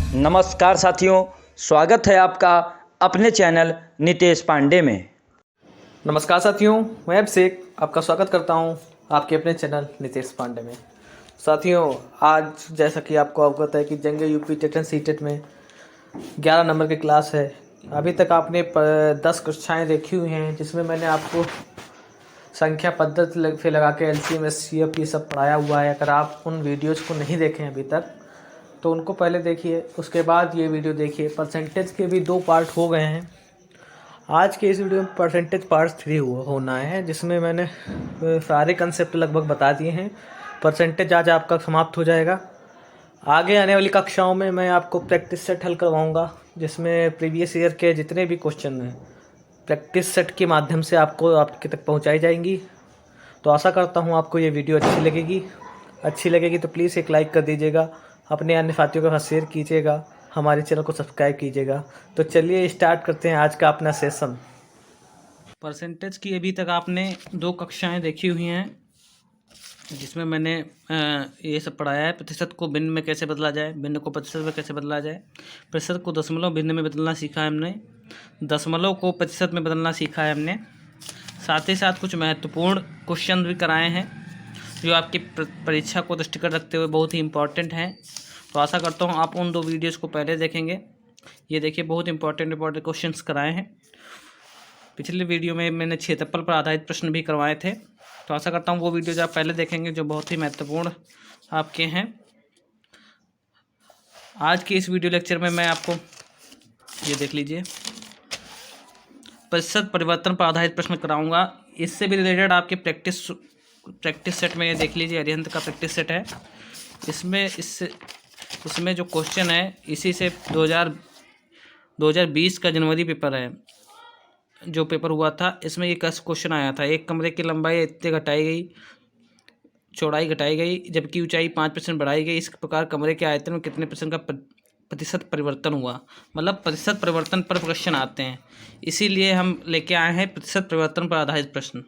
नमस्कार साथियों, स्वागत है आपका अपने चैनल नितेश पांडे में। नमस्कार साथियों, मैं अभिषेक आपका स्वागत करता हूं आपके अपने चैनल नितेश पांडे में। साथियों, आज जैसा कि आपको अवगत है कि जंग यूपी टेटन सीटेट में 11 नंबर की क्लास है। अभी तक आपने 10 कक्षाएँ देखी हुई हैं, जिसमें मैंने आपको संख्या पद्धति से लगा के LCM SCF ये सब पढ़ाया हुआ है। अगर आप उन वीडियोज़ को नहीं देखे हैं अभी तक तो उनको पहले देखिए, उसके बाद ये वीडियो देखिए। परसेंटेज के भी 2 पार्ट हो गए हैं। आज के इस वीडियो में परसेंटेज पार्ट 3 होना है, जिसमें मैंने सारे कंसेप्ट लगभग बता दिए हैं। परसेंटेज आज आपका समाप्त हो जाएगा। आगे आने वाली कक्षाओं में मैं आपको प्रैक्टिस सेट हल करवाऊंगा, जिसमें प्रीवियस ईयर के जितने भी क्वेश्चन हैं प्रैक्टिस सेट के माध्यम से आपको आपके तक पहुंचाई जाएंगी। तो आशा करता हूं आपको ये वीडियो अच्छी लगेगी तो प्लीज़ एक लाइक कर दीजिएगा, अपने अन्य साथियों के साथ शेयर कीजिएगा, हमारे चैनल को सब्सक्राइब कीजिएगा। तो चलिए स्टार्ट करते हैं आज का अपना सेशन। परसेंटेज की अभी तक आपने 2 कक्षाएं देखी हुई हैं, जिसमें मैंने ये सब पढ़ाया है। प्रतिशत को भिन्न में कैसे बदला जाए, भिन्न को प्रतिशत में कैसे बदला जाए, प्रतिशत को दशमलव भिन्न में बदलना सीखा है हमने, दशमलव को प्रतिशत में बदलना सीखा है हमने। साथ ही साथ कुछ महत्वपूर्ण क्वेश्चन भी कराए हैं, जो आपकी परीक्षा को दृष्टिगत रखते हुए बहुत ही इम्पोर्टेंट हैं। तो आशा करता हूँ आप उन 2 वीडियोज़ को पहले देखेंगे। ये देखिए, बहुत इंपॉर्टेंट क्वेश्चंस कराए हैं। पिछले वीडियो में मैंने क्षेत्रफल पर आधारित प्रश्न भी करवाए थे, तो आशा करता हूँ वो वीडियोज आप पहले देखेंगे, जो बहुत ही महत्वपूर्ण आपके हैं। आज के इस वीडियो लेक्चर में मैं आपको ये देख लीजिए, प्रतिशत परिवर्तन पर आधारित प्रश्न कराऊंगा। इससे भी रिलेटेड आपके प्रैक्टिस सेट में ये देख लीजिए, अरिहंत का प्रैक्टिस सेट है। इसमें जो क्वेश्चन है, इसी से 2020 का जनवरी पेपर है, जो पेपर हुआ था, इसमें ये क्वेश्चन आया था। एक कमरे की लंबाई इतने घटाई गई, चौड़ाई घटाई गई, जबकि ऊंचाई 5% बढ़ाई गई। इस प्रकार कमरे के आयतन में कितने % का प्रतिशत परिवर्तन हुआ। मतलब प्रतिशत परिवर्तन पर क्वेश्चन आते हैं, इसीलिए हम लेके आए हैं प्रतिशत परिवर्तन पर आधारित प्रश्न।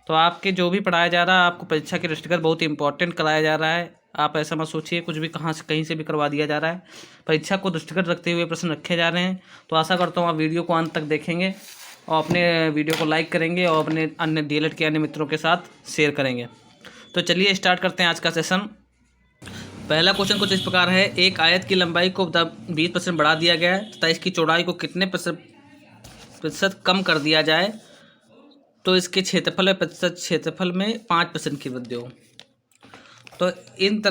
तो आपके जो भी पढ़ाया जा रहा है, आपको परीक्षा के दृष्टिगत बहुत ही इंपॉर्टेंट कराया जा रहा है। आप ऐसा मत सोचिए कुछ भी कहीं से भी करवा दिया जा रहा है। परीक्षा को दृष्टिगत रखते हुए प्रश्न रखे जा रहे हैं। तो आशा करता हूँ आप वीडियो को अंत तक देखेंगे और अपने वीडियो को लाइक करेंगे और अपने अन्य DLED के अन्य मित्रों के साथ शेयर करेंगे। तो चलिए स्टार्ट करते हैं आज का सेशन। पहला क्वेश्चन कुछ इस प्रकार है, एक आयत की लंबाई को 20% बढ़ा दिया गया है तथा इसकी चौड़ाई को कितने प्रतिशत कम कर दिया जाए तो इसके क्षेत्रफल में 5% की वृद्धि हो। तो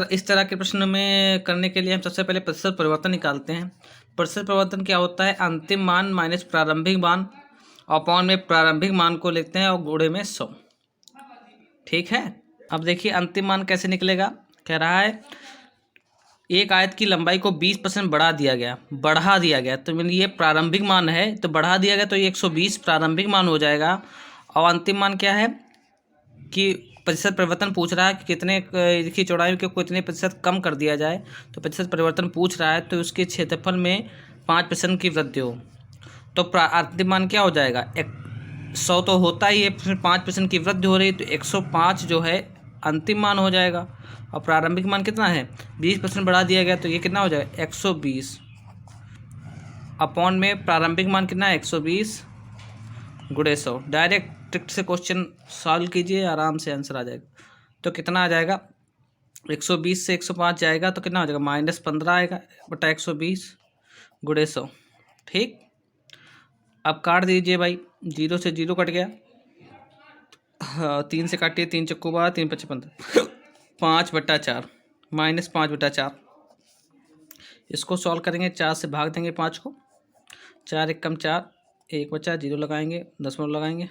इस तरह के प्रश्न में करने के लिए हम सबसे पहले प्रतिशत परिवर्तन निकालते हैं। प्रतिशत परिवर्तन क्या होता है? अंतिम मान माइनस प्रारंभिक मान अपॉन में प्रारंभिक मान को लिखते हैं और गुणे में 100। ठीक है, अब देखिए अंतिम मान कैसे निकलेगा। कह रहा है एक आयत की लंबाई को 20% बढ़ा दिया गया, तो ये प्रारंभिक मान है, तो बढ़ा दिया गया तो ये 120 प्रारंभिक मान हो जाएगा। और अंतिम मान क्या है कि प्रतिशत परिवर्तन पूछ रहा है कि कितने की चौड़ाई को कितने प्रतिशत कम कर दिया जाए। तो प्रतिशत परिवर्तन पूछ रहा है, तो उसके क्षेत्रफल में 5% की वृद्धि हो। तो अंतिम मान क्या हो जाएगा? 100 तो होता ही है, फिर 5% की वृद्धि हो रही, तो 105 जो है अंतिम मान हो जाएगा। और प्रारंभिक मान कितना है? 20% बढ़ा दिया गया, तो ये कितना हो जाएगा? 120 अपॉन में प्रारंभिक मान कितना है? 120 गुणे 100। डायरेक्ट ट्रिक से क्वेश्चन सॉल्व कीजिए, आराम से आंसर आ जाएगा। तो कितना आ जाएगा? 120 से 105 जाएगा तो कितना हो जाएगा? -15 आएगा बटा 120 गुणे 100। ठीक, अब काट दीजिए भाई, 0 से 0 कट गया। हाँ, 3 से काटिए, 3 चक्कू 12, 3 पच्चे 15, 5/4 -5/4। इसको सॉल्व करेंगे, 4 से भाग देंगे 5 को, 4 एकम 4, 1 बचा, 0 लगाएंगे, दशमलव लगाएंगे,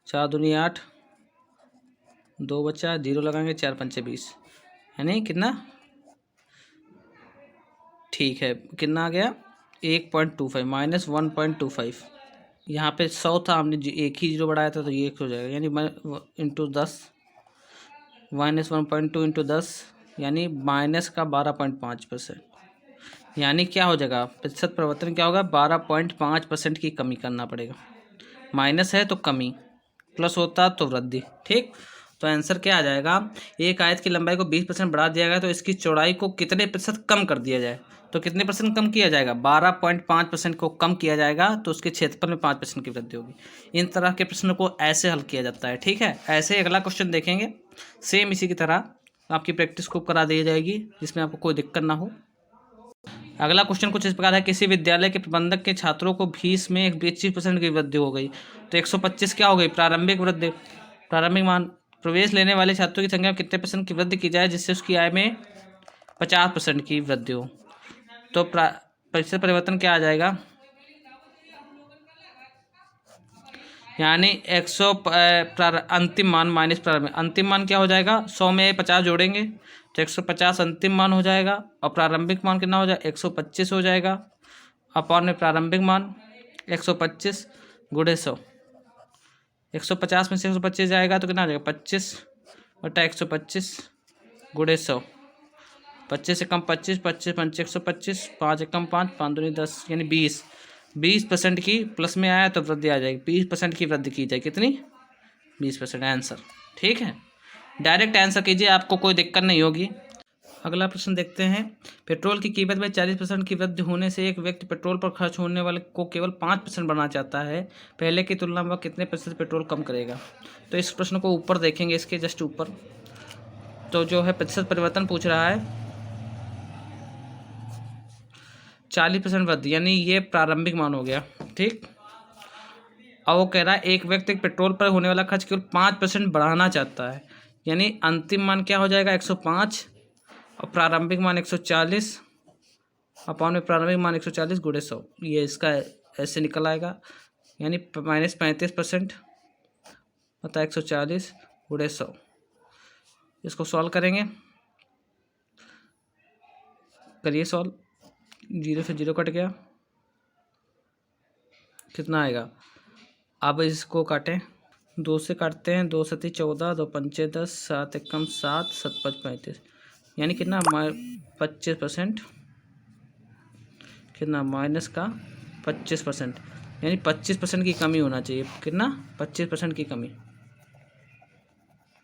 4 दूनी 8, 2 बचा, 0 लगाएंगे, 4 पंचे 20, यानी कितना? ठीक है, कितना आ गया? 1.25 -1.25। यहाँ पे 100 था, हमने एक ही 0 बढ़ाया था, तो ये 1 हो जाएगा, यानी इंटू 10 -1.2 इंटू 10, यानी माइनस का 12.5%। यानी क्या हो जाएगा? प्रतिशत परिवर्तन क्या होगा? 12.5% की कमी करना पड़ेगा। माइनस है तो कमी, प्लस होता तो वृद्धि। ठीक, तो आंसर क्या आ जाएगा? एक आयत की लंबाई को 20% बढ़ा दिया गया, तो इसकी चौड़ाई को कितने प्रतिशत कम कर दिया जाए? तो कितने परसेंट कम किया जाएगा? 12.5% को कम किया जाएगा, तो उसके क्षेत्रफल में 5% की वृद्धि होगी। इन तरह के प्रश्नों को ऐसे हल किया जाता है, ठीक है। ऐसे अगला क्वेश्चन देखेंगे, सेम इसी की तरह आपकी प्रैक्टिस खूब करा दी जाएगी, जिसमें आपको कोई दिक्कत ना हो। अगला क्वेश्चन कुछ इस प्रकार है, किसी विद्यालय के प्रबंधक के छात्रों को फीस में 25% की वृद्धि हो गई, तो 125 क्या हो गई? प्रारंभिक वृद्धि। प्रारंभिक मान, प्रवेश लेने वाले छात्रों की संख्या में कितने परसेंट की वृद्धि की जाए जिससे उसकी आय में 50% की वृद्धि हो? तो प्रतिशत परिवर्तन क्या आ जाएगा? यानी 100 अंतिम मान माइनस प्रारंभिक। अंतिम मान क्या हो जाएगा? 100 में 50 जोड़ेंगे तो 150 अंतिम मान हो जाएगा, और प्रारंभिक मान कितना हो जाएगा? 125 हो जाएगा, अपॉन में प्रारंभिक मान 125 गुणे 100। 150 में से 125 जाएगा तो कितना आ जाएगा? 25/125 गुणे 100। 25 से कम 25, 25 पंच 125, 5 एकम 5, 5 दूनी 10, यानी 20% की प्लस में आया तो वृद्धि आ जाएगी। 20% की वृद्धि की जाए, कितनी? 20% आंसर, ठीक है। डायरेक्ट आंसर कीजिए, आपको कोई दिक्कत नहीं होगी। अगला प्रश्न देखते हैं, पेट्रोल की कीमत में 40% की वृद्धि होने से एक व्यक्ति पेट्रोल पर खर्च होने वाले को केवल 5% बढ़ाना चाहता है, पहले की तुलना में वह कितने प्रतिशत पेट्रोल कम करेगा? तो इस प्रश्न को ऊपर देखेंगे, इसके जस्ट ऊपर तो जो है प्रतिशत परिवर्तन पूछ रहा है, 40% वृद्धि, यानी ये प्रारंभिक मान हो गया, ठीक। और वो कह रहा है एक व्यक्ति पेट्रोल पर होने वाला खर्च केवल 5% बढ़ाना चाहता है, यानी अंतिम मान क्या हो जाएगा? 105, और प्रारंभिक मान 140, अपॉन में प्रारंभिक मान 140 गुणे 100, ये इसका ऐसे निकल आएगा, यानी -35% बता 140 गुणे 100। इसको सॉल्व करेंगे, करिए सॉल्व। 0 से 0 कट गया, कितना आएगा? अब इसको काटें, 2 से काटते हैं, 2 सती 14, 2 पंचे 10, 7 एकम 7, 7 5 35, यानी कितना? 25%, कितना? माइनस का 25%, यानी 25% की कमी होना चाहिए, कितना? 25% की कमी,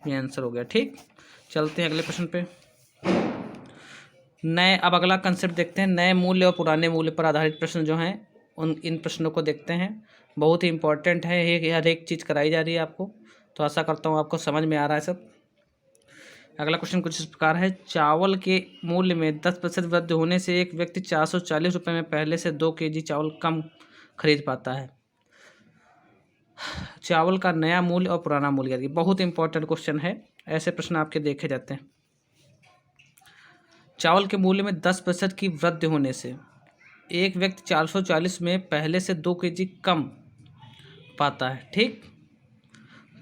ये आंसर हो गया, ठीक। चलते हैं अगले प्रश्न पे। नए, अब अगला कंसेप्ट देखते हैं, नए मूल्य और पुराने मूल्य पर आधारित प्रश्न जो हैं इन प्रश्नों को देखते हैं। बहुत ही इंपॉर्टेंट है, हर एक चीज़ कराई जा रही है आपको, तो आशा करता हूँ आपको समझ में आ रहा है सब। अगला क्वेश्चन कुछ इस प्रकार है, चावल के मूल्य में 10% वृद्धि होने से एक व्यक्ति 440 रुपये में पहले से 2 kg चावल कम खरीद पाता है। चावल का नया मूल्य और पुराना मूल्य, बहुत इंपॉर्टेंट क्वेश्चन है, ऐसे प्रश्न आपके देखे जाते हैं। चावल के मूल्य में 10% की वृद्धि होने से एक व्यक्ति 440 में पहले से 2 kg कम पाता है, ठीक।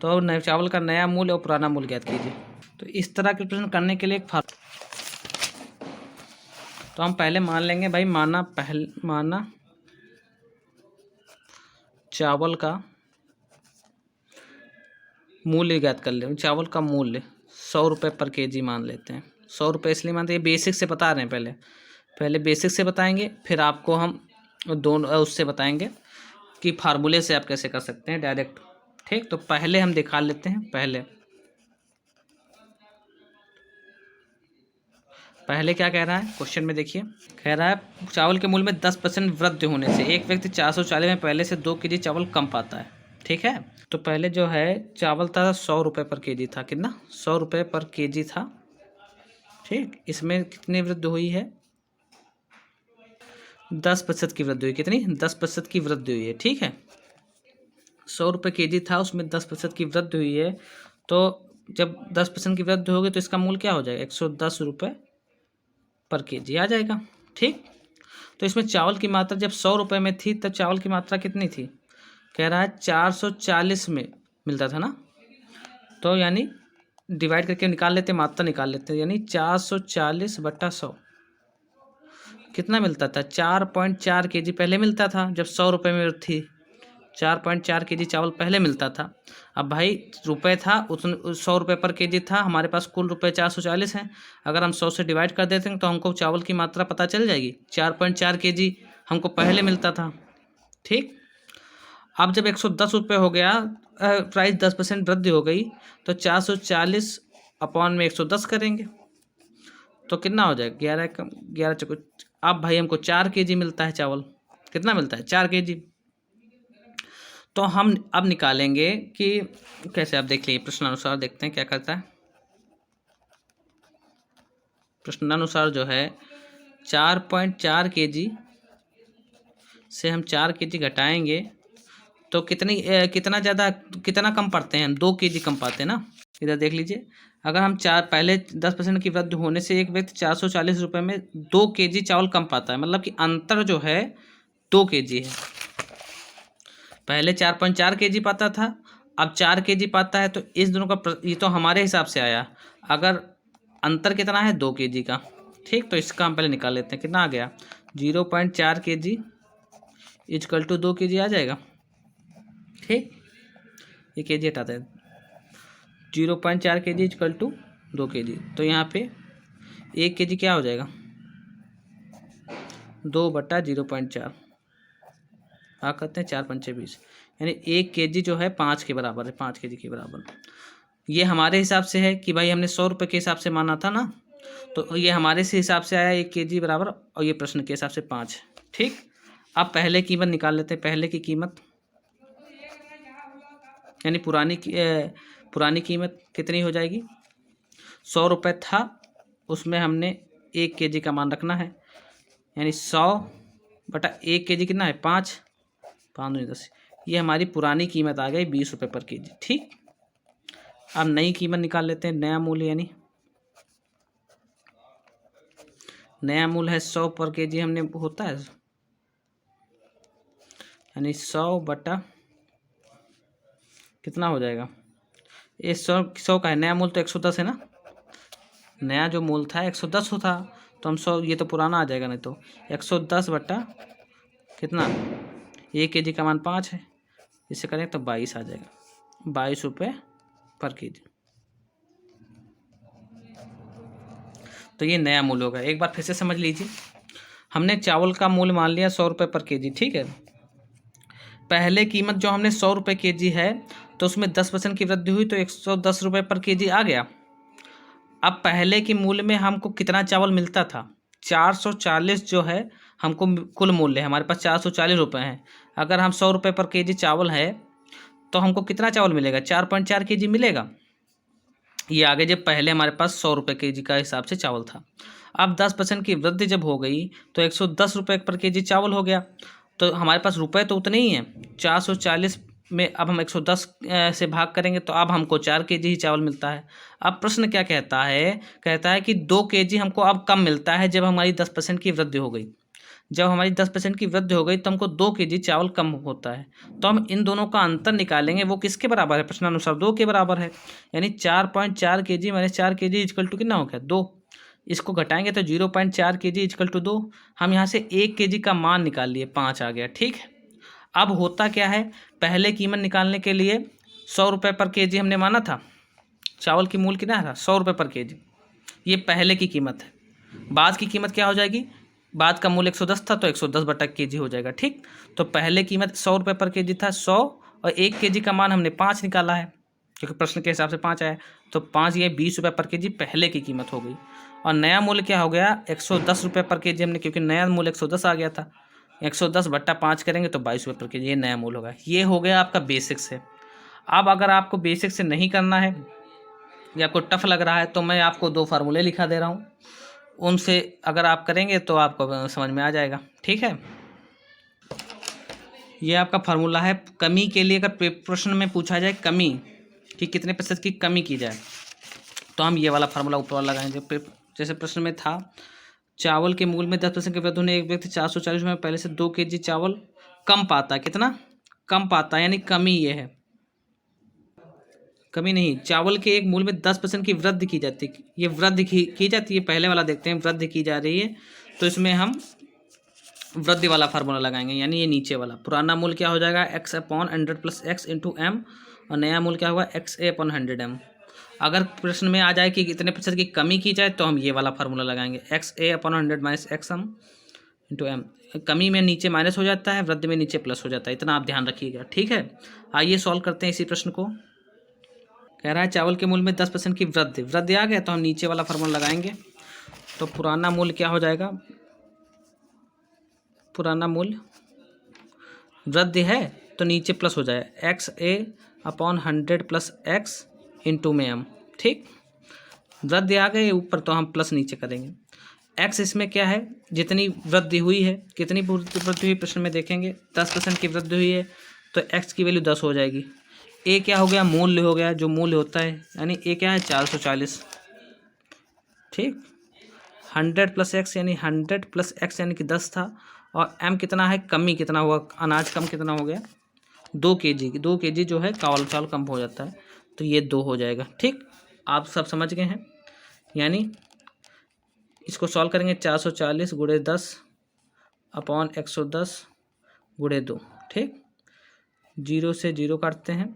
तो नए चावल का नया मूल्य और पुराना मूल्य ज्ञात कीजिए। तो इस तरह के प्रश्न करने के लिए एक तो हम पहले मान लेंगे भाई, माना चावल का मूल्य ज्ञात कर ले। चावल का मूल्य 100 रुपये पर kg मान लेते हैं। 100 रुपये इसलिए मानते हैं, ये बेसिक से बता रहे हैं, पहले बेसिक से बताएंगे, फिर आपको हम दोनों उससे बताएंगे कि फार्मूले से आप कैसे कर सकते हैं डायरेक्ट, ठीक। तो पहले हम दिखा लेते हैं, पहले क्या कह रहा है क्वेश्चन में, देखिए कह रहा है चावल के मूल्य में 10% वृद्धि होने से एक व्यक्ति 440 में पहले से 2 kg चावल कम पाता है, ठीक है। तो पहले जो है चावल था 100 रुपये पर kg था, कितना? 100 रुपये पर kg था, ठीक। इसमें कितनी वृद्धि हुई है? 10% की वृद्धि हुई, कितनी? 10% की वृद्धि हुई है, ठीक है। 100 रुपये kg था, उसमें 10% की वृद्धि हुई है, तो जब 10% की वृद्धि होगी तो इसका मूल्य क्या हो जाएगा? 110 रुपये पर kg आ जाएगा, ठीक। तो इसमें चावल की मात्रा जब 100 रुपये में थी तब चावल की मात्रा कितनी थी? कह रहा है 440 में मिलता था ना, तो यानी डिवाइड करके निकाल लेते, मात्रा निकाल लेते, यानी 440/100 कितना मिलता था? 4.4 kg पहले मिलता था जब 100 रुपये में थी, 4.4 kg चावल पहले मिलता था। अब भाई रुपये था, उस 100 रुपये पर kg था, हमारे पास कुल रुपये 440 हैं। अगर हम 100 से डिवाइड कर देते हैं तो हमको चावल की मात्रा पता चल जाएगी। 4.4 kg हमको पहले मिलता था, ठीक। अब जब 110 रुपये हो गया, प्राइस 10% वृद्धि हो गई, तो 440 अपॉन में 110 करेंगे तो कितना हो जाएगा? 11 चौको अब भाई हमको 4 kg मिलता है चावल। कितना मिलता है? 4 kg। तो हम अब निकालेंगे कि कैसे। आप देख लीजिए प्रश्नानुसार, देखते हैं क्या करता है। प्रश्नानुसार जो है 4.4 kg से हम 4 kg घटाएंगे तो कितना ज़्यादा, कितना कम पड़ते हैं? 2 kg कम पाते हैं ना। इधर देख लीजिए, अगर हम पहले 10% की वृद्धि होने से एक व्यक्ति 440 रुपये में 2 kg चावल कम पाता है, मतलब कि अंतर जो है 2 kg है। पहले 4.4 kg पाता था, अब 4 kg पाता है। तो इस दोनों का ये तो हमारे हिसाब से आया। अगर अंतर कितना है? 2 kg का। ठीक, तो इसका हम पहले निकाल लेते हैं। कितना आ गया? 0.4 kg इजकल टू 2 kg आ जाएगा। ठीक, ये kg हटाते हैं। 0.4 kg इजकल टू 2 kg। तो यहाँ पे 1 kg क्या हो जाएगा? 2/0.4। हाँ करते हैं, 4×5 = 20, यानी 1 kg जो है 5 के बराबर है, 5 kg के बराबर। ये हमारे हिसाब से है कि भाई हमने 100 रुपये के हिसाब से माना था ना, तो ये हमारे से हिसाब से आया 1 kg बराबर, और ये प्रश्न के हिसाब से 5। ठीक, अब पहले कीमत निकाल लेते हैं। पहले की कीमत यानी पुरानी कीमत कितनी हो जाएगी? 100 रुपये था, उसमें हमने 1 kg का मान रखना है, यानी 100/1 kg कितना है? 5। 5 दूनी 10। ये हमारी पुरानी कीमत आ गई 20 रुपये पर kg। ठीक, अब नई कीमत निकाल लेते हैं। नया मूल्य यानी नया मूल्य है 100 पर kg हमने होता है, यानी 100 कितना हो जाएगा? ये 100 का है। नया मूल्य तो 110 है ना। नया जो मूल्य था 110 था, तो हम 100, ये तो पुराना आ जाएगा, नहीं तो 110 बटा कितना? 1 kg का मान 5 है, इसे करें तो 22 आ जाएगा। 22 रुपये पर kg। तो ये नया मूल्य होगा। एक बार फिर से समझ लीजिए, हमने चावल का मूल्य मान लिया 100 रुपये पर kg। ठीक है, पहले कीमत जो हमने 100 रुपये kg है, तो उसमें 10% की वृद्धि हुई तो 110 रुपये पर kg आ गया। अब पहले के मूल्य में हमको कितना चावल मिलता था? 440 जो है हमको कुल मूल्य है, हमारे पास 440 रुपये हैं। अगर हम 100 रुपये पर kg चावल है तो हमको कितना चावल मिलेगा? 4.4 kg मिलेगा। ये आगे जब पहले हमारे पास 100 रुपये kg का हिसाब से चावल था। अब 10% की वृद्धि जब हो गई तो 110 रुपये पर kg चावल हो गया। तो हमारे पास रुपए तो उतने ही हैं, 440 में अब हम 110 से भाग करेंगे तो अब हमको 4 kg ही चावल मिलता है। अब प्रश्न क्या कहता है? कहता है कि 2 kg हमको अब कम मिलता है जब हमारी 10% की वृद्धि हो गई। जब हमारी 10% की वृद्धि हो गई तो हमको 2 kg चावल कम होता है। तो हम इन दोनों का अंतर निकालेंगे, वो किसके बराबर है? प्रश्नानुसार 2 के बराबर है, यानी 4.4 kg minus 4 kg equal to कितना हो गया? 2। इसको घटाएंगे तो 0.4 kg इजकल टू 2। हम यहाँ से 1 kg का मान निकाल लिए, 5 आ गया। ठीक, अब होता क्या है? पहले कीमत निकालने के लिए 100 रुपये पर kg हमने माना था। चावल की मूल्य कितना था? 100 रुपये पर kg। ये पहले की कीमत है। बाद की कीमत क्या हो जाएगी? बाद का मूल्य 110 था तो 110/kg हो जाएगा। ठीक, तो पहले कीमत 100 रुपये पर kg था, 100, और 1 kg का मान हमने 5 निकाला है क्योंकि प्रश्न के हिसाब से 5 आया। तो 5 ये 20 रुपये पर kg पहले की कीमत हो गई। और नया मूल्य क्या हो गया? 110 रुपये पर kg हमने, क्योंकि नया मूल्य 110 आ गया था। 110/5 करेंगे तो 22 रुपये पर kg, ये नया मूल्य होगा। ये हो गया आपका बेसिक से। अब अगर आपको बेसिक से नहीं करना है या आपको टफ लग रहा है तो मैं आपको 2 फार्मूले लिखा दे रहा हूँ, उनसे अगर आप करेंगे तो आपको समझ में आ जाएगा। ठीक है, ये आपका फार्मूला है कमी के लिए। अगर प्रश्न में पूछा जाए कमी कि कितने प्रतिशत की कमी की जाए तो हम ये वाला फार्मूला ऊपर वाला लगाएंगे। जैसे प्रश्न में था, चावल के मूल्य में 10% की वृद्धि होने एक व्यक्ति 440 में पहले से 2 kg चावल कम पाता है। कितना कम पाता है? यानी कमी ये है, कमी नहीं। चावल के एक मूल्य में 10% की वृद्धि की जाती है। ये वृद्धि की जाती है, पहले वाला देखते हैं। वृद्धि की जा रही है तो इसमें हम वृद्धि वाला फार्मूला लगाएंगे, यानी ये नीचे वाला। पुराना मूल्य क्या हो जाएगा? x/100 + x × m, और नया मूल्य क्या होगा? xa/100m। अगर प्रश्न में आ जाए कि कितने प्रतिशत की कमी की जाए तो हम ये वाला फार्मूला लगाएंगे, xa/100 - xm × m। कमी में नीचे माइनस हो जाता है, वृद्धि में नीचे प्लस हो जाता है, इतना आप ध्यान रखिएगा। ठीक है, आइए सॉल्व करते हैं इसी प्रश्न को। कह रहा है चावल के मूल्य में 10% की वृद्धि आ गया तो हम नीचे वाला फार्मूला लगाएंगे। तो पुराना मूल्य क्या हो जाएगा? पुराना मूल्य वृद्धि है तो नीचे प्लस हो जाए, XA/100 प्लस एक्स इंटू में m। ठीक, वृद्धि आ गई ऊपर तो हम प्लस नीचे करेंगे। एक्स इसमें क्या है, जितनी वृद्धि हुई है, कितनी वृद्धि हुई प्रश्न में देखेंगे, 10% की वृद्धि हुई है तो एक्स की वैल्यू 10 हो जाएगी। ए क्या हो गया, मूल्य हो गया, जो मूल्य होता है, यानी ए क्या है 440। ठीक, 100 प्लस एक्स यानी 100 प्लस एक्स यानी कि 10 था, और एम कितना है, कमी कितना हुआ, अनाज कम कितना हो गया, 2 kg। 2 kg जो है चावल कम हो जाता है, तो ये 2 हो जाएगा। ठीक, आप सब समझ गए हैं। यानी इसको सॉल्व करेंगे, 440 गुणे 10 अपॉन 110 गुणे 2। ठीक, 0 से 0 काटते हैं,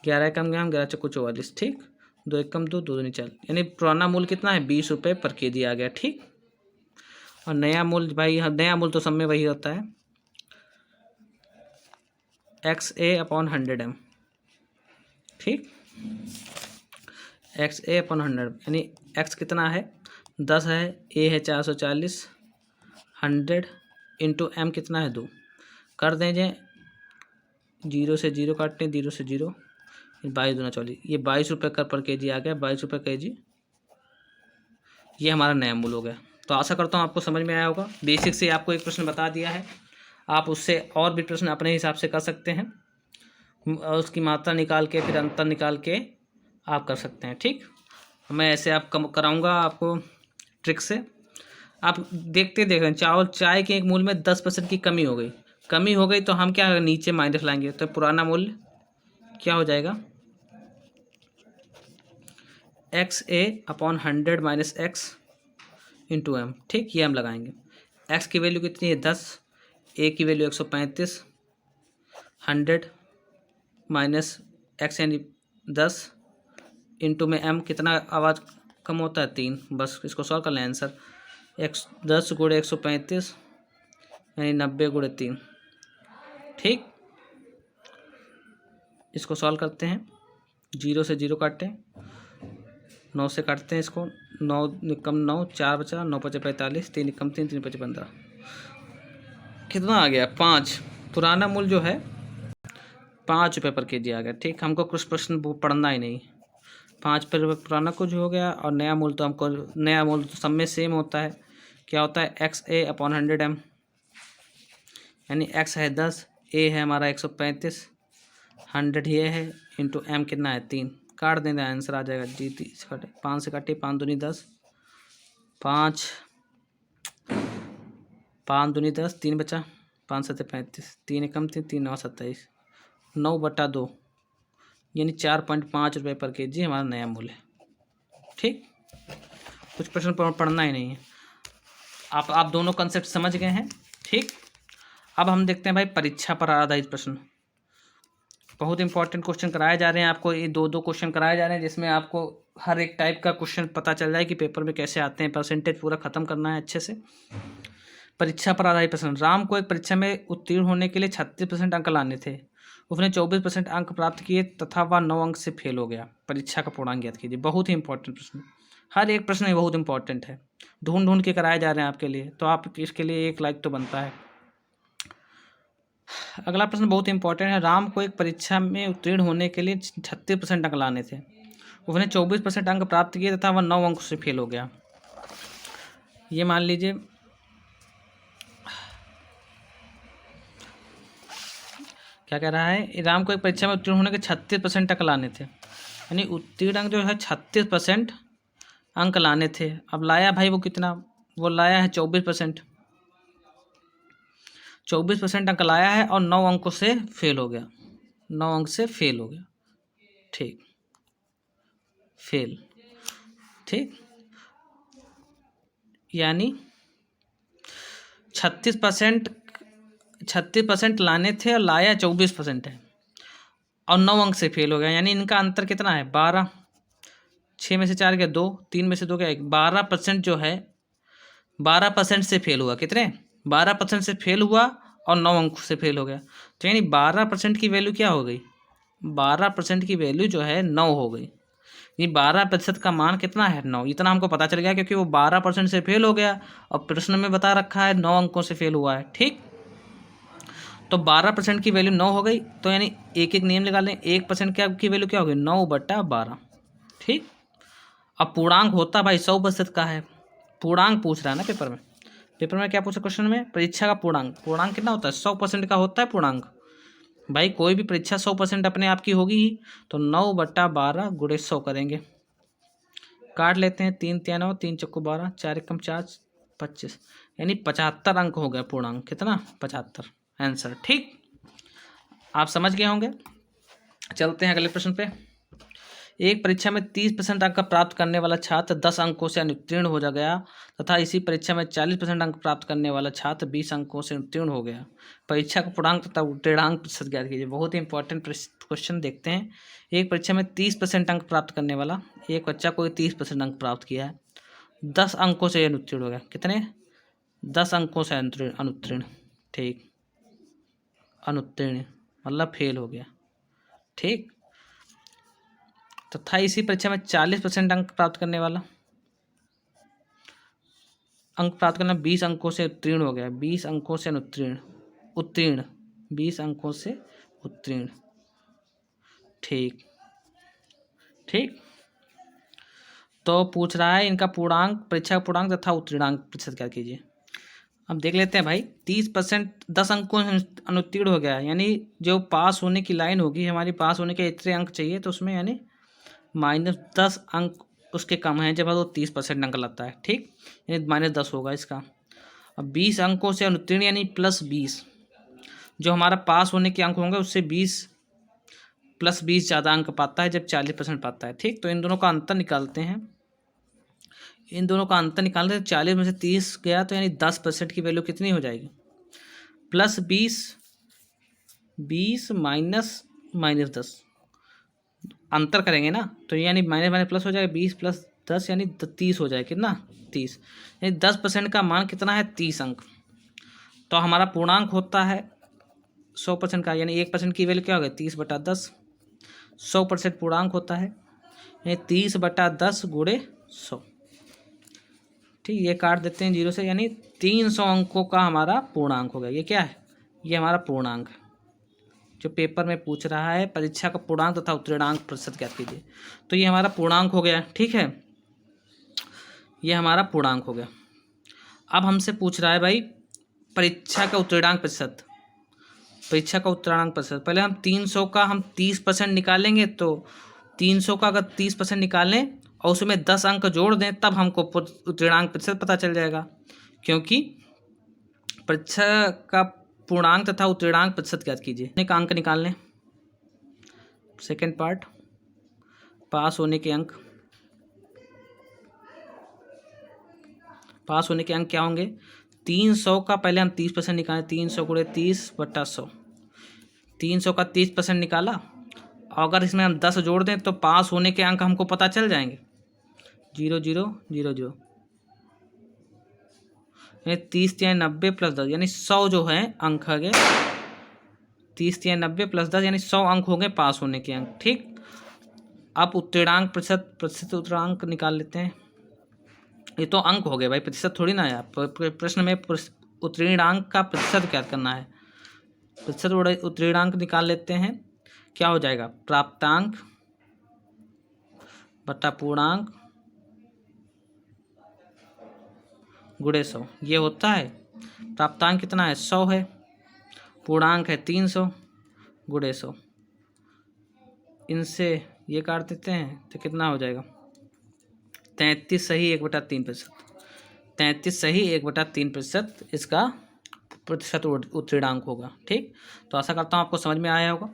11 कम गया, हम 11 चक्कू 44। ठीक, 2 1 कम 2, 2 दूनी 4, यानी पुराना मूल्य कितना है, 20 रुपये पर kg आ गया। ठीक, और नया मूल्य भाई, नया मूल्य तो सब में वही होता है, XA/100m। ठीक, XA/100 यानी x कितना है, 10 है, a है 440, 100 इंटू m कितना है 2। कर दीजिए, 0 से 0 काटते हैं, 0 से 0, 22 दूना 24, ये 22 रुपये पर kg आ गया, 22 रुपये kg, ये हमारा नया मूल्य हो गया। तो आशा करता हूँ आपको समझ में आया होगा। बेसिक से आपको एक प्रश्न बता दिया है, आप उससे और भी प्रश्न अपने हिसाब से कर सकते हैं, उसकी मात्रा निकाल के फिर अंतर निकाल के आप कर सकते हैं। ठीक, मैं ऐसे आप कराऊंगा आपको ट्रिक से। आप देखते देखें, चाय के एक मूल्य में 10% की कमी हो गई, तो हम क्या नीचे माइनस लाएंगे, तो पुराना मूल्य क्या हो जाएगा, XA/100 minus x into M. ठीक, ये हम लगाएंगे। एक्स की वैल्यू कितनी है 10, ए की वैल्यू 135, 100 माइनस एक्स यानी 10 इंटू में एम, कितना आवाज़ कम होता है 3। बस इसको सॉल्व कर लें, आंसर 10 गुणे 135 यानी 90 गुणे 3। ठीक, इसको सॉल्व करते हैं, 0 से 0 काटते हैं, 9 से काटते हैं इसको, 9 कम 9, 4 बचा, 9 5 45, 3 कम 3, 3 5 15, कितना आ गया 5। पुराना मूल्य जो है 5 रुपये पर kg आ गया। ठीक, हमको कुछ प्रश्न पढ़ना ही नहीं, 5 रुपये पुराना कुछ हो गया, और नया मूल्य तो हमको, नया मूल्य तो सब में सेम होता है, क्या होता है, XA/100m, यानी x है 10, a है हमारा 135, 100 ये है, इंटू m कितना है 3। काट देना, आंसर आ जाएगा जी। 30 काटे, 5 से काटे, 5 दूनी 10, 5 दूनी 10, 3 बचा, 5 7 35, 3 कम 3, 3 9 27, 9/2 यानी 4.5 रुपये पर kg हमारा नया मूल्य है। ठीक, कुछ प्रश्न पढ़ना ही नहीं है, आप दोनों कंसेप्ट समझ गए हैं। ठीक, अब हम देखते हैं भाई परीक्षा पर आधारित प्रश्न। बहुत इंपॉर्टेंट क्वेश्चन कराए जा रहे हैं आपको, ये 2 क्वेश्चन कराए जा रहे हैं, जिसमें आपको हर एक टाइप का क्वेश्चन पता चल जाए कि पेपर में कैसे आते हैं, परसेंटेज पूरा खत्म करना है अच्छे से। परीक्षा पर आधारित प्रश्न। राम को एक परीक्षा में उत्तीर्ण होने के लिए 36% अंक लाने थे, उसने 24% अंक प्राप्त किए तथा वह 9 अंक से फेल हो गया, परीक्षा का पूर्णांक ज्ञात कीजिए। बहुत ही इंपॉर्टेंट प्रश्न, हर एक प्रश्न ही बहुत इंपॉर्टेंट है, ढूंढ के कराए जा रहे हैं आपके लिए, तो आप इसके लिए 1 लाइक तो बनता है। अगला प्रश्न बहुत इंपॉर्टेंट है, राम को एक परीक्षा में उत्तीर्ण होने के लिए 36% अंक लाने थे, उसने 24% अंक प्राप्त किए तथा वह 9 अंक से फेल हो गया। ये मान लीजिए क्या कह रहा है, राम को एक परीक्षा में उत्तीर्ण होने के 36% अंक लाने थे, यानी उत्तीर्ण अंक जो है 36% अंक लाने थे। अब लाया भाई वो कितना, वो लाया है 24%, 24% अंक लाया है और 9 अंकों से फेल हो गया, 9 अंक से फेल हो गया। ठीक, फेल। ठीक, यानी 36% लाने थे और लाया 24% है, और 9 अंक से फेल हो गया, यानी इनका अंतर कितना है 12। 6 में से 4 गया 2, 3 में से 2 गया 1, 12% जो है 12% से फेल हुआ। कितने, 12% से फेल हुआ और 9 अंक से फेल हो गया, तो यानी 12% की वैल्यू क्या हो गई, 12% की वैल्यू जो है 9 हो गई। ये 12% का मान कितना है 9, इतना हमको पता चल गया क्योंकि वो 12% से फेल हो गया और प्रश्न में बता रखा है 9 अंकों से फेल हुआ है। ठीक, तो 12% की वैल्यू 9 हो गई, तो यानी एक एक नियम निकाल लें। 1% क्या की वैल्यू क्या होगी 9/12। ठीक, अब पूर्णांक होता भाई 100% का है, पूर्णांक पूछ रहा है ना पेपर में। पेपर में क्या पूछा क्वेश्चन में, परीक्षा का पूर्णांक। पूर्णांक कितना होता है 100% का होता है पूर्णांक। भाई कोई भी परीक्षा 100% अपने आप की होगी ही, तो 9/12 गुणे 100 करेंगे। काट लेते हैं, 3 3 9, 3 चक्कू 12, 4 एकम 4, 25, यानी 75 अंक हो गया पूर्णांक। कितना 75 आंसर। ठीक, आप समझ गए होंगे। चलते हैं अगले प्रश्न पे। एक परीक्षा में 30% अंक प्राप्त करने वाला छात्र 10 अंकों से अनुत्तीर्ण हो गया तथा इसी परीक्षा में 40% अंक प्राप्त करने वाला छात्र 20 अंकों से उत्तीर्ण हो गया। परीक्षा का पूर्णांक तथा उत्तीर्णांक प्रतिशत ज्ञात कीजिए। बहुत ही इंपॉर्टेंट क्वेश्चन देखते हैं। एक परीक्षा में 30% अंक प्राप्त करने वाला एक बच्चा कोई 30% अंक प्राप्त किया है, 10 अंकों से अनुत्तीर्ण हो गया। कितने 10 अंकों से अनुत्तीर्ण। ठीक, अनुत्तीर्ण मतलब फेल हो गया। ठीक, तथा इसी परीक्षा में 40% अंक प्राप्त करने वाला अंक प्राप्त करना 20 अंकों से उत्तीर्ण हो गया। 20 अंकों से उत्तीर्ण 20 अंकों से उत्तीर्ण। ठीक ठीक, तो पूछ रहा है इनका पूर्णांक, परीक्षा का पूर्णांक तथा उत्तीर्णांक प्रतिशत क्या कीजिए। अब देख लेते हैं भाई। 30% 10 अंकों से अनुत्तीर्ण हो गया, यानी जो पास होने की लाइन होगी हमारी, पास होने के इतने अंक चाहिए, तो उसमें यानी -10 अंक उसके कम हैं जब वो 30% अंक लाता है। ठीक, यानी -10 होगा इसका। अब 20 अंकों से अनुत्तीर्ण यानी +20, जो हमारा पास होने के अंक होंगे उससे 20 +20 ज़्यादा अंक पाता है जब 40% पाता है। ठीक, तो इन दोनों का अंतर निकालते हैं। इन दोनों का अंतर निकालते हैं, 40 में से 30 गया तो यानी 10% की वैल्यू कितनी हो जाएगी +20, 20 -10 अंतर करेंगे ना, तो यानी माइनस माइनस प्लस हो जाएगा। 20 + 10 यानी 30 हो जाएगा। कितना 30, यानी 10% का मान कितना है 30 अंक। तो हमारा पूर्णांक होता है 100% का, यानी 1% की वैल्यू क्या हो गया 30/10। 100% पूर्णांक होता है, यानी 30/10 गुणे 100। ठीक, ये काट देते हैं 0 से, यानी 300 अंकों का हमारा पूर्णांक हो गया। ये क्या है, ये हमारा पूर्णांक है जो पेपर में पूछ रहा है। परीक्षा का पूर्णांक तथा उत्तीर्णांक प्रतिशत ज्ञात कीजिए। तो ये हमारा पूर्णांक हो गया। ठीक है, ये हमारा पूर्णांक हो गया। अब हमसे पूछ रहा है भाई परीक्षा का उत्तीर्णांक प्रतिशत। परीक्षा का उत्तीर्णांक प्रतिशत, पहले हम 300 का हम 30% निकालेंगे, तो 300 का अगर 30% निकालें और उसमें 10 अंक जोड़ दें तब हमको उत्तीर्णांक प्रतिशत पता चल जाएगा, क्योंकि परीक्षा का पूर्णांक तथा उत्तीर्णांक प्रतिशत ज्ञात कीजिए। का अंक निकाल लें। सेकेंड पार्ट, पास होने के अंक। पास होने के अंक क्या होंगे 300 का पहले हम 30% निकालें, 300 गुणे 30/100। 300 का 30% निकाला, और अगर इसमें हम 10 जोड़ दें तो पास होने के अंक हमको पता चल जाएंगे। 0 0 0 0, यानी 30 या 90 + 10 यानी 100 जो है अंक है 30 या 90 + 10 यानी 100 अंक होंगे पास होने के अंक। ठीक, अब उत्तीर्णांक प्रतिशत उत्तीर्णांक निकाल लेते हैं। ये तो अंक हो गए भाई, प्रतिशत थोड़ी ना है। प्रश्न में उत्तीर्णांक का प्रतिशत क्या करना है। प्रतिशत उत्तीर्णांक निकाल लेते हैं। क्या हो जाएगा प्राप्तांक बटा पूर्णांक गुणे 100। ये होता है प्राप्तांक कितना है 100 है, पूर्णांक है 300 गुणे 100। इनसे ये काट देते हैं तो कितना हो जाएगा 33 सही 1/3%। 33 सही 1/3% इसका प्रतिशत उत्तीर्णांक होगा। ठीक, तो आशा करता हूँ आपको समझ में आया होगा।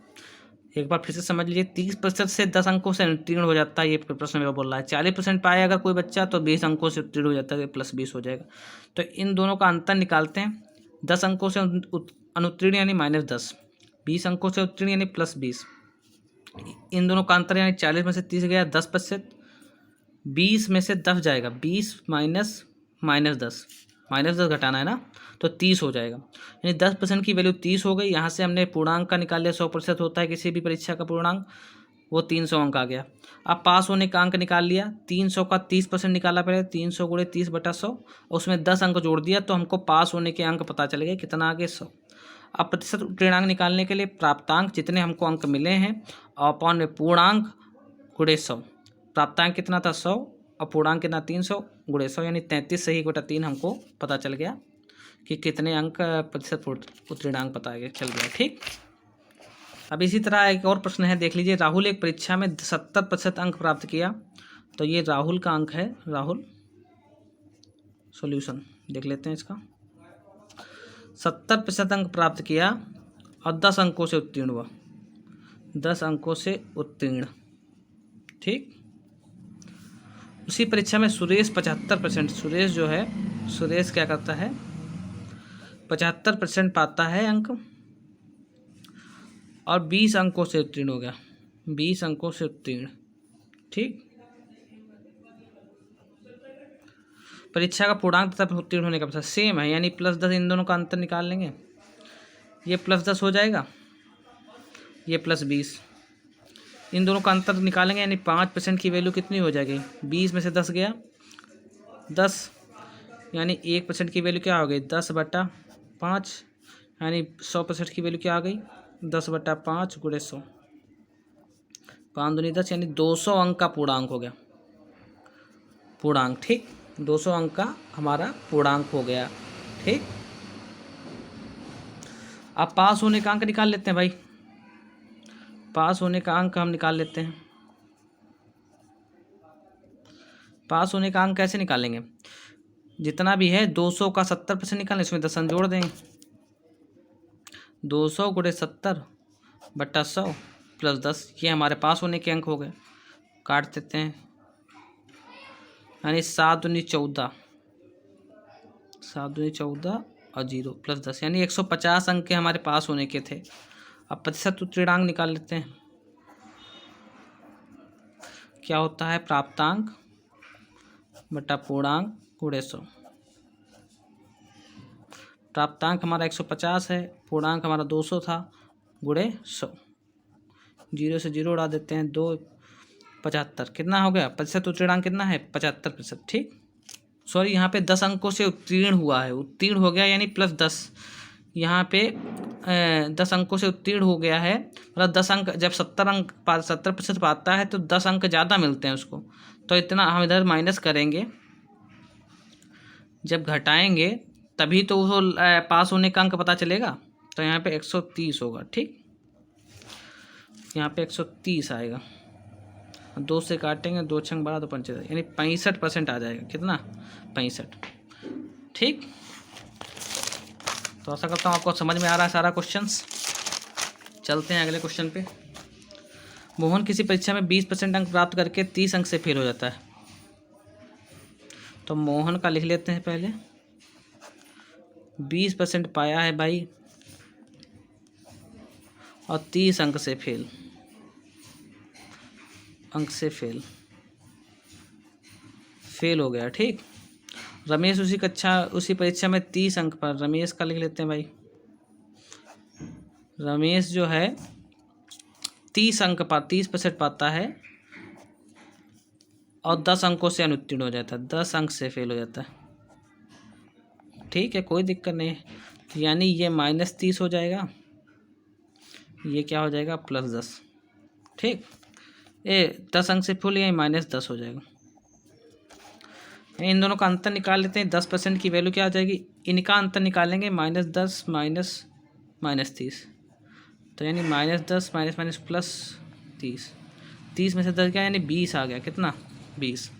एक बार फिर से समझ लीजिए, 30% से 10 अंकों से उत्तीर्ण हो जाता है, ये प्रश्न में बोल रहा है। 40% पाए अगर कोई बच्चा तो 20 अंकों से उत्तीर्ण हो जाता है, +20 हो जाएगा। तो इन दोनों का अंतर निकालते हैं। 10 अंकों से अनुत्तीर्ण यानी -10, 20 अंकों से उत्तीर्ण यानी +20। इन दोनों का अंतर यानी 40 में से 30 गया 10%, 20 में से 10 जाएगा 20 -10, -10 घटाना है ना, तो 30 हो जाएगा। यानी 10% की वैल्यू 30 हो गई। यहाँ से हमने पूर्णांक का निकाल लिया, 100% होता है किसी भी परीक्षा का पूर्णांक। वो 300 अंक आ गया। अब पास होने का अंक निकाल लिया, 300 का 30% निकाला पहले, 300 गुणे 30/100, उसमें 10 अंक जोड़ दिया तो हमको पास होने के अंक पता चल गए, कितना आ गया 100। अब प्रतिशत उत्तीर्णांक निकालने के लिए प्राप्तांक जितने हमको अंक मिले हैं अपॉन में पूर्णांक गुणे 100। प्राप्तांक कितना था 100 और पूर्णांक कितना 300 गुणे 100, यानी 33 सही बटा 3 हमको पता चल गया कि कितने अंक प्रतिशत उत्तीर्णांक पता चल गया। ठीक, अब इसी तरह एक और प्रश्न है, देख लीजिए। राहुल एक परीक्षा में 70% अंक प्राप्त किया, तो ये राहुल का अंक है। राहुल सॉल्यूशन देख लेते हैं इसका। 70% अंक प्राप्त किया और 10 अंकों से उत्तीर्ण हुआ, 10 अंकों से उत्तीर्ण। ठीक, उसी परीक्षा में सुरेश 75%, सुरेश जो है, सुरेश क्या करता है 75% पाता है अंक और 20 अंकों से उत्तीर्ण हो गया, 20 अंकों से उत्तीर्ण। ठीक, परीक्षा का पूर्णांक तथा उत्तीर्ण होने का पता सेम है, यानी +10, इन दोनों का अंतर निकाल लेंगे। ये +10 हो जाएगा, ये +20, इन दोनों का अंतर निकालेंगे, यानी 5% की वैल्यू कितनी हो जाएगी, 20 में से 10 गया 10, यानी 1% की वैल्यू क्या हो गई 10/5, यानी 100% की वैल्यू क्या आ गई 10/5 गुणे 100, 5 दूनी 10, यानी 200 अंक का पूर्णांक हो गया, पूर्णांक। ठीक, 200 अंक का हमारा पूर्णांक हो गया। ठीक, अब पास होने का अंक निकाल लेते हैं भाई, पास होने का अंक हम निकाल लेते हैं। पास होने का अंक कैसे निकालेंगे, जितना भी है 200 का 70% निकालें, इसमें 10 अंक जोड़ देंगे, 200 गुणे 70/100 + 10, ये हमारे पास होने के अंक हो गए। काट देते हैं, यानी 7 दूनी 14, 7 दूनी 14 और 0 + 10, यानी 150 अंक के हमारे पास होने के थे। अब प्रतिशत उत्तीर्णांक निकाल लेते हैं। क्या होता है प्राप्तांक बटा पूर्णांक गुणे 100। प्राप्तांक हमारा 150 है, पूर्णांक हमारा 200 था, गुणे 100, 0 से 0 उड़ा देते हैं, 2 75, कितना हो गया प्रतिशत उत्तीर्णांक कितना है 75%। ठीक, सॉरी यहाँ पे 10 अंकों से उत्तीर्ण हुआ है, उत्तीर्ण हो गया यानी +10, यहाँ पे 10 अंकों से उत्तीर्ण हो गया है, मतलब 10 अंक जब 70% पाता है तो 10 अंक ज़्यादा मिलते हैं उसको, तो इतना हम इधर माइनस करेंगे, जब घटाएंगे तभी तो वो पास होने का अंक पता चलेगा, तो यहाँ पे 130 होगा। ठीक, यहाँ पे 130 आएगा, 2 से काटेंगे, 2 छंग 12 तो 75, यानी 65% आ जाएगा, कितना 65। ठीक, तो आशा करता हूँ आपको समझ में आ रहा है सारा क्वेश्चंस। चलते हैं अगले क्वेश्चन पे। मोहन किसी परीक्षा में 20% अंक प्राप्त करके 30 अंक से फेल हो जाता है, तो मोहन का लिख लेते हैं पहले। 20% पाया है भाई और 30 अंक से फेल, अंक से फेल हो गया। ठीक, रमेश उसी परीक्षा में 30 अंक पर, रमेश का लिख लेते हैं भाई। रमेश जो है 30 अंक पर 30% पाता है और 10 अंकों से अनुत्तीर्ण हो जाता है, 10 अंक से फेल हो जाता है। ठीक है, कोई दिक्कत नहीं है, यानी ये -30 हो जाएगा, ये क्या हो जाएगा +10। ठीक, ये 10 अंक से फेल, ये -10 हो जाएगा। इन दोनों का अंतर निकाल लेते हैं, 10% की वैल्यू क्या आ जाएगी, इनका अंतर निकालेंगे, -10 -30, तो यानी -10 -+ 30 में से 10 गया, यानी 20 आ गया, कितना 20।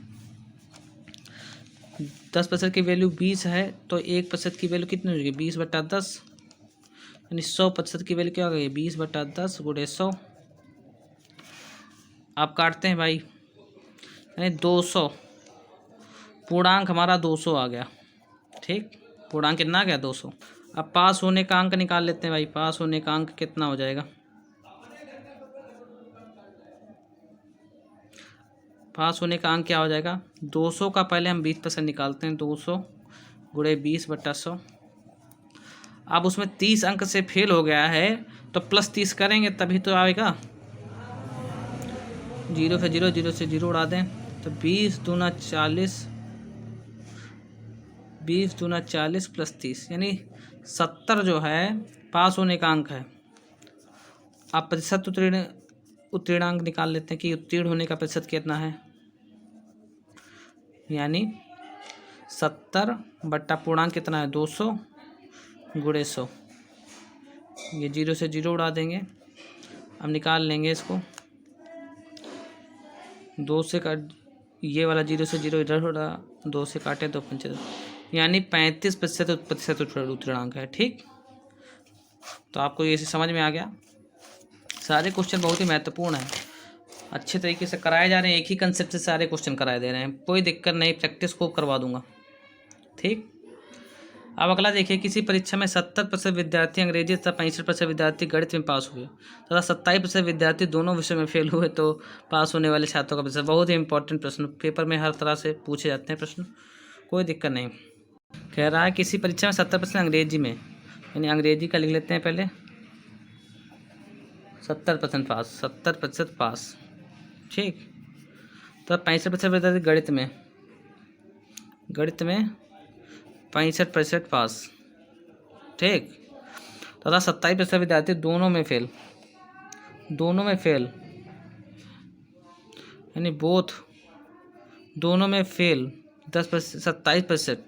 10% की वैल्यू 20 है, तो 1% की वैल्यू कितनी होगी 20/10, यानी 100% की वैल्यू क्या हो गई 20/10 गुणे 100। आप काटते हैं भाई, यानी 200, पूर्णांक हमारा 200 आ गया। ठीक, पूर्णांक कितना आ गया 200। अब पास होने का अंक निकाल लेते हैं भाई, पास होने का अंक कितना हो जाएगा, पास होने का अंक क्या हो जाएगा 200 का पहले हम 20% निकालते हैं, 200 गुणे 20/100। अब उसमें 30 अंक से फेल हो गया है तो +30 करेंगे तभी तो आएगा, जीरो से जीरो उड़ा दें तो 20 दूना 40, 20 दूना 40 प्लस 30 यानी 70 जो है पास होने का अंक है। आप प्रतिशत उत्तीर्णांक निकाल लेते हैं कि उत्तीर्ण होने का प्रतिशत कितना है, यानी 70 बट्टा पूर्णांक कितना है 200 गुणे 100। ये जीरो से जीरो उड़ा देंगे। अब निकाल लेंगे इसको, 2 से काट, ये वाला जीरो से जीरो इधर उड़ा, 2 से काटे तो 75, यानी 35% उत्तीर्णांक है। ठीक, तो आपको ये समझ में आ गया। सारे क्वेश्चन बहुत ही महत्वपूर्ण हैं, अच्छे तरीके से कराए जा रहे हैं, एक ही कंसेप्ट से सारे क्वेश्चन कराए दे रहे हैं, कोई दिक्कत नहीं, प्रैक्टिस खूब करवा दूंगा। ठीक, अब अगला देखिए, किसी परीक्षा में 70% विद्यार्थी अंग्रेजी तथा 65% विद्यार्थी गणित में पास हुए तथा 27% विद्यार्थी दोनों विषयों में फेल हुए तो पास होने वाले छात्रों का प्रतिशत। बहुत ही इंपॉर्टेंट प्रश्न, पेपर में हर तरह से पूछे जाते हैं प्रश्न, कोई दिक्कत नहीं। कह रहा है किसी परीक्षा में 70% अंग्रेजी में, यानी अंग्रेजी का लिख लेते हैं पहले, 70% पास, 70% पास। ठीक, तो 65% विद्यार्थी गणित में 65% पास। ठीक, तथा 27% विद्यार्थी दोनों में फेल, यानी बोथ, दोनों में फेल, 10%, 27%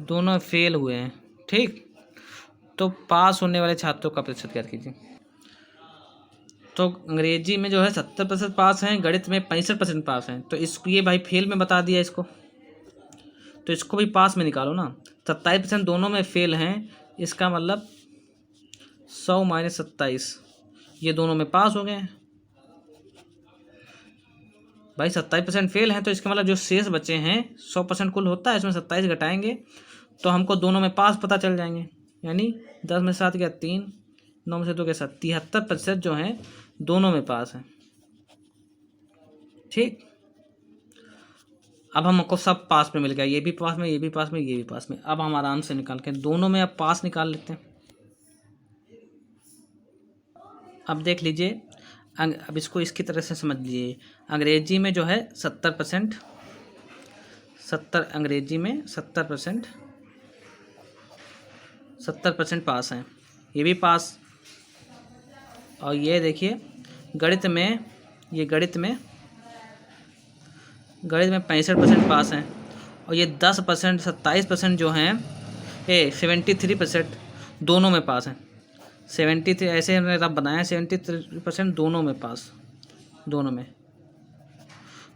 दोनों फेल हुए हैं। ठीक, तो पास होने वाले छात्रों का प्रतिशत ज्ञात कीजिए। तो अंग्रेजी में जो है 70% पास हैं, गणित में 65% पास हैं, तो इसको ये भाई फेल में बता दिया इसको, तो इसको भी पास में निकालो ना। 27% दोनों में फेल हैं, इसका मतलब 100 माइनस 27, ये दोनों में पास हो गए हैं। भाई 27% फेल हैं, तो इसका मतलब जो शेष बचे हैं 100% कुल होता है, इसमें 27 घटाएंगे तो हमको दोनों में पास पता चल जाएंगे, यानी 10 में 7 गया 3, 9 में से 2 के साथ 73% जो हैं दोनों में पास हैं। ठीक, अब हमको सब पास में मिल गया, ये भी पास में, ये भी पास में, ये भी पास में। अब हम आराम से निकाल के दोनों में अब पास निकाल लेते हैं। अब देख लीजिए, अब इसको इसकी तरह से समझ लीजिए, अंग्रेजी में जो है 70%, अंग्रेजी में 70% पास हैं, ये भी पास। और ये देखिए गणित में 65% पास हैं, और ये 10%, 27% जो हैं, 73% दोनों में पास हैं। 73 ऐसे हमने रब बनाया, 73% दोनों में पास, दोनों में।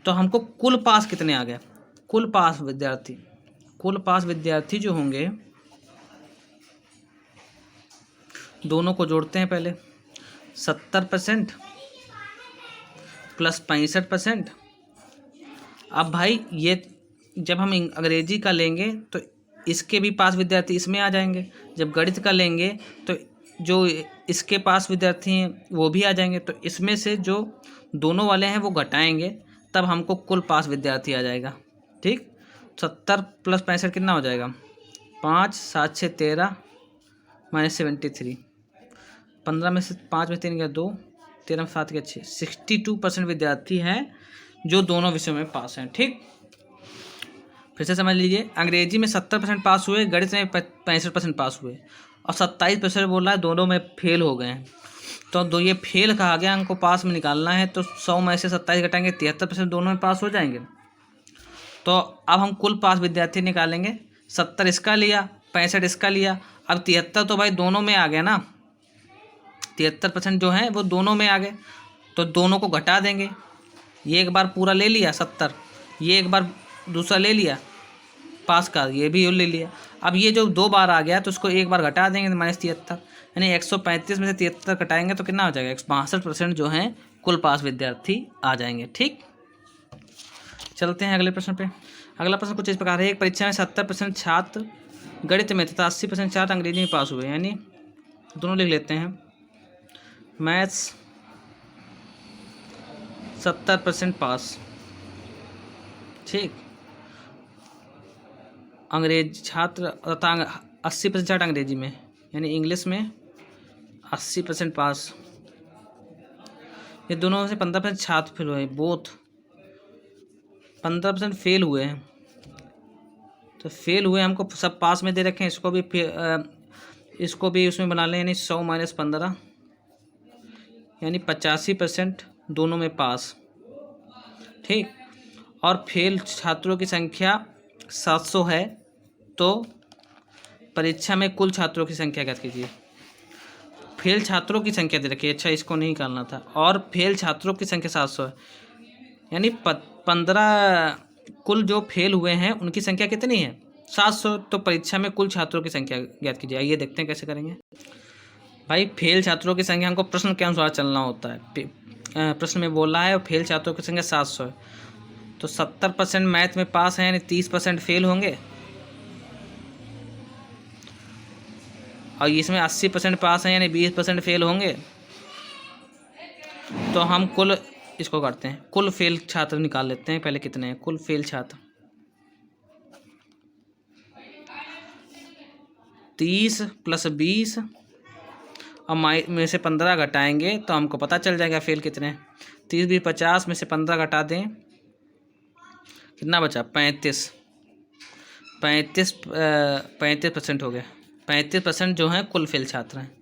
तो हमको कुल पास कितने आ गए, कुल पास विद्यार्थी जो होंगे, दोनों को जोड़ते हैं पहले, 70% प्लस 65%। अब भाई ये जब हम अंग्रेजी का लेंगे तो इसके भी पास विद्यार्थी इसमें आ जाएंगे, जब गणित का लेंगे तो जो इसके पास विद्यार्थी हैं वो भी आ जाएंगे, तो इसमें से जो दोनों वाले हैं वो घटाएंगे, तब हमको कुल पास विद्यार्थी आ जाएगा। ठीक, 70 प्लस 65 कितना हो जाएगा, 5, 7, 6, 13 माइनस 73, 15 में से 5 में 3 गया 2, 13 में 7 गया 6, 62% विद्यार्थी हैं जो दोनों विषयों में पास हैं। ठीक, फिर से समझ लीजिए, अंग्रेजी में 70% पास हुए, गणित में 65% पास हुए, और 27% बोल रहा है दोनों में फेल हो गए हैं। तो दो ये फेल कहा गया, हमको पास में निकालना है, तो 100 में से 27 घटाएंगे, 73% दोनों में पास हो जाएंगे। तो अब हम कुल पास विद्यार्थी निकालेंगे, 70 इसका लिया, 65 इसका लिया, अब 73 तो भाई दोनों में आ गया ना, 73% जो है वो दोनों में आ गए, तो दोनों को घटा देंगे। ये एक बार पूरा ले लिया 70, ये एक बार दूसरा ले लिया पास का, ये भी ले लिया। अब ये जो 2 बार आ गया तो उसको एक बार घटा देंगे, -73, यानी 135 में से 73 घटाएंगे तो कितना हो जाएगा, 62% जो हैं कुल पास विद्यार्थी आ जाएंगे। ठीक, चलते हैं अगले प्रश्न पे। अगला प्रश्न कुछ इस प्रकार है, एक परीक्षा में 70% छात्र गणित में तथा 80% छात्र अंग्रेजी में पास हुए, यानी दोनों लिख लेते हैं, मैथ्स 70% पास। ठीक, अंग्रेजी छात्र तथा 80% छात्र अंग्रेजी में, यानी इंग्लिश में 80% पास। ये दोनों में से 15% छात्र फेल हुए, बोथ 15% फेल हुए हैं। तो फेल हुए हमको सब पास में दे रखे हैं, इसको भी उसमें बना लें, यानी 100 - 15 यानी 85% दोनों में पास। ठीक, और फेल छात्रों की संख्या 700 है, तो परीक्षा में कुल छात्रों की संख्या ज्ञात कीजिए। फेल छात्रों की संख्या दे रखी है, अच्छा इसको नहीं निकालना था, और फेल छात्रों की संख्या 700 है, यानी 15 कुल जो फेल हुए हैं उनकी संख्या कितनी है, 700। तो परीक्षा में कुल छात्रों की संख्या ज्ञात कीजिए। आइए देखते हैं कैसे करेंगे। भाई फेल छात्रों की संख्या हमको प्रश्न के अनुसार चलना होता है। प्रश्न में बोला है फेल छात्रों की संख्या 700 है, तो 70% मैथ में पास है, यानी 30% फेल होंगे, और इसमें 80% पास है, यानी 20% फेल होंगे। तो हम कुल इसको करते हैं, कुल फेल छात्र निकाल लेते हैं। पहले कितने हैं कुल फेल छात्र, 30 + 20 और में से 15 घटाएंगे तो हमको पता चल जाएगा फेल कितने हैं। 30 भी 50 में से 15 घटा दें, कितना बचा 35 35% हो गया। 35% जो हैं कुल फेल छात्र हैं।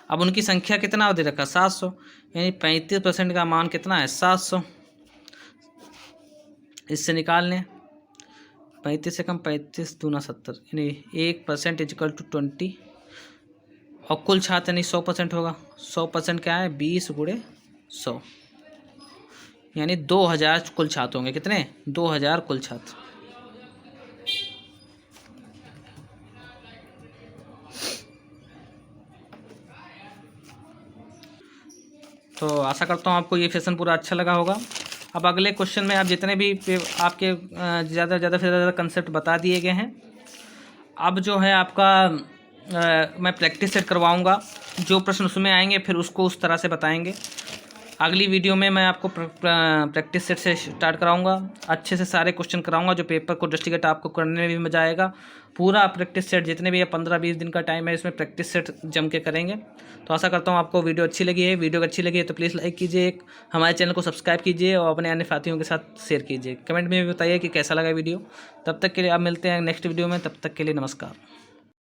अब उनकी संख्या कितना दे रखा 700, यानी 35% का मान कितना है 700। इससे निकाल लें 35 से कम 35 दूना 70, यानी 1% = 20, और कुल छात्र यानी 100% होगा। 100% क्या है 20 × 100, यानी 2000 कुल छात्र होंगे। कितने 2000 कुल छात्र। तो आशा करता हूँ आपको ये सेशन पूरा अच्छा लगा होगा। अब अगले क्वेश्चन में आप जितने भी आपके ज़्यादा से ज़्यादा कंसेप्ट बता दिए गए हैं। अब जो है आपका मैं प्रैक्टिस सेट करवाऊँगा, जो प्रश्न उसमें आएंगे फिर उसको उस तरह से बताएंगे। अगली वीडियो में मैं आपको प्रैक्टिस सेट से स्टार्ट कराऊंगा, अच्छे से सारे क्वेश्चन कराऊंगा, जो पेपर को दृष्टिगत आपको करने में भी मज़ा आएगा। पूरा प्रैक्टिस सेट जितने भी 15-20 दिन का टाइम है, इसमें प्रैक्टिस सेट जम के करेंगे। तो आशा करता हूँ आपको वीडियो अच्छी लगी है। वीडियो अच्छी लगी है तो प्लीज़ लाइक कीजिए, हमारे चैनल को सब्सक्राइब कीजिए और अपने अन्य साथियों के साथ शेयर कीजिए। कमेंट में भी बताइए कि कैसा लगा वीडियो। तब तक के लिए आप मिलते हैं नेक्स्ट वीडियो में, तब तक के लिए नमस्कार।